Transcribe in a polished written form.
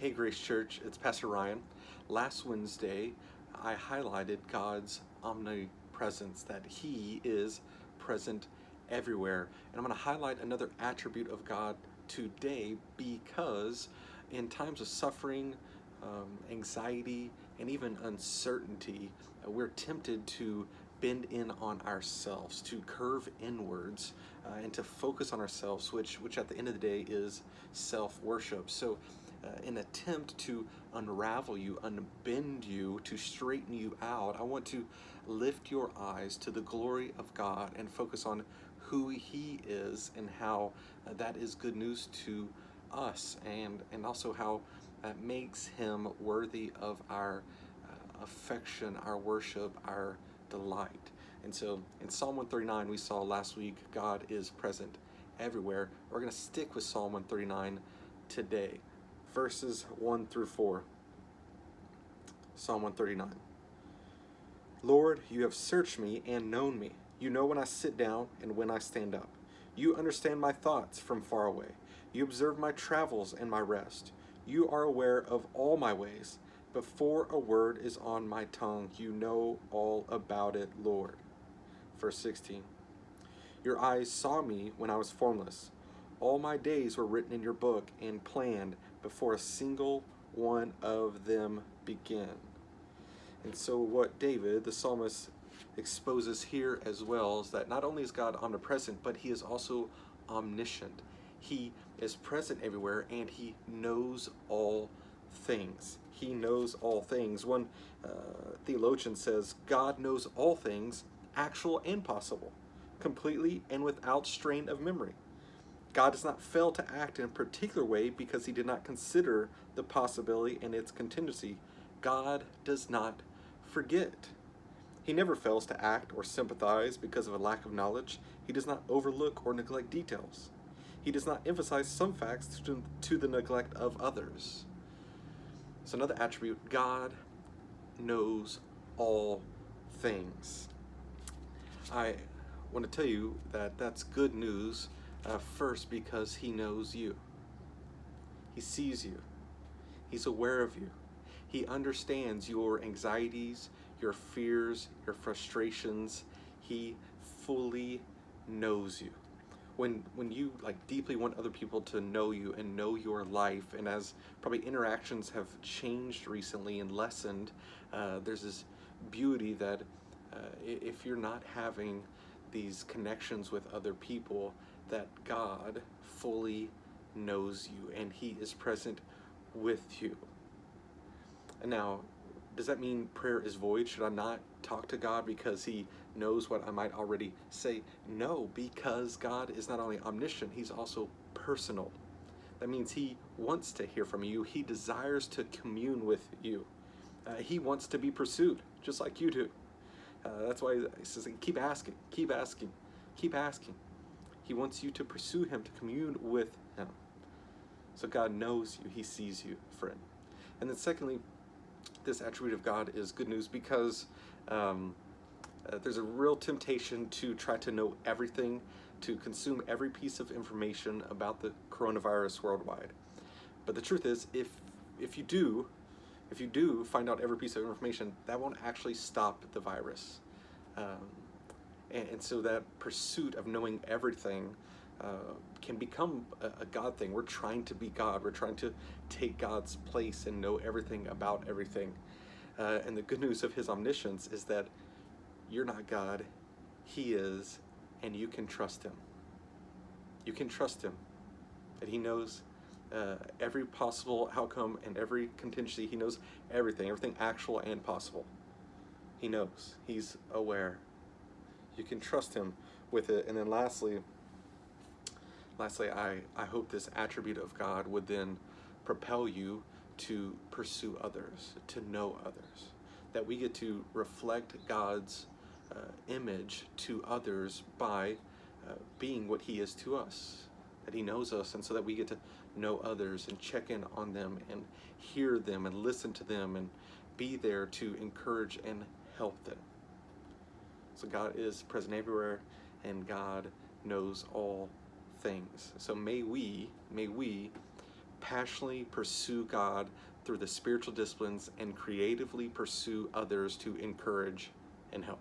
Hey Grace Church, it's Pastor Ryan. Last Wednesday, I highlighted God's omnipresence, that He is present everywhere. And I'm going to highlight another attribute of God today because in times of suffering, anxiety, and even uncertainty, we're tempted to bend in on ourselves, to curve inwards, and to focus on ourselves, which at the end of the day is self-worship. So in attempt to unravel you, unbend you, to straighten you out, I want to lift your eyes to the glory of God and focus on who He is and how that is good news to us, and also how that makes Him worthy of our affection, our worship, our delight. And so in Psalm 139, we saw last week, God is present everywhere. We're going to stick with Psalm 139 today, verses 1 through 4. Psalm 139. Lord, you have searched me and known me. You know when I sit down and when I stand up. You understand my thoughts from far away. You observe my travels and my rest. You are aware of all my ways. Before a word is on my tongue, you know all about it, Lord. Verse 16. Your eyes saw me when I was formless. All my days were written in your book and planned before a single one of them began. And so what David, the psalmist, exposes here as well is that not only is God omnipresent, but He is also omniscient. He is present everywhere and He knows all things. He knows all things. One theologian says, God knows all things, actual and possible, completely and without strain of memory. God does not fail to act in a particular way because He did not consider the possibility and its contingency. God does not forget. He never fails to act or sympathize because of a lack of knowledge. He does not overlook or neglect details. He does not emphasize some facts to the neglect of others. So another attribute, God knows all things. I want to tell you that that's good news, first because He knows you. He sees you. He's aware of you. He understands your anxieties, your fears, your frustrations. He fully knows you. When you deeply want other people to know you and know your life, and as probably interactions have changed recently and lessened, there's this beauty that if you're not having these connections with other people, that God fully knows you and He is present with you. And now, does that mean prayer is void? Should I not talk to God because He knows what I might already say? No, because God is not only omniscient, He's also personal. That means He wants to hear from you. He desires to commune with you. He wants to be pursued, just like you do. That's why He says, keep asking, keep asking, keep asking. He wants you to pursue Him, to commune with Him. So God knows you. He sees you, friend. And then secondly, this attribute of God is good news because there's a real temptation to try to know everything, to consume every piece of information about the coronavirus worldwide. But the truth is, if you do find out every piece of information, that won't actually stop the virus. And so that pursuit of knowing everything can become a God thing. We're trying to be God. We're trying to take God's place and know everything about everything. And the good news of His omniscience is that you're not God. He is, and you can trust Him. You can trust Him, that He knows every possible outcome and every contingency. He knows everything actual and possible. He knows. He's aware. You can trust Him with it. And then lastly, I hope this attribute of God would then propel you to pursue others, to know others, that we get to reflect God's image to others by being what He is to us, that He knows us, and so that we get to know others and check in on them and hear them and listen to them and be there to encourage and help them. So God is present everywhere, and God knows all things. So may we passionately pursue God through the spiritual disciplines and creatively pursue others to encourage and help.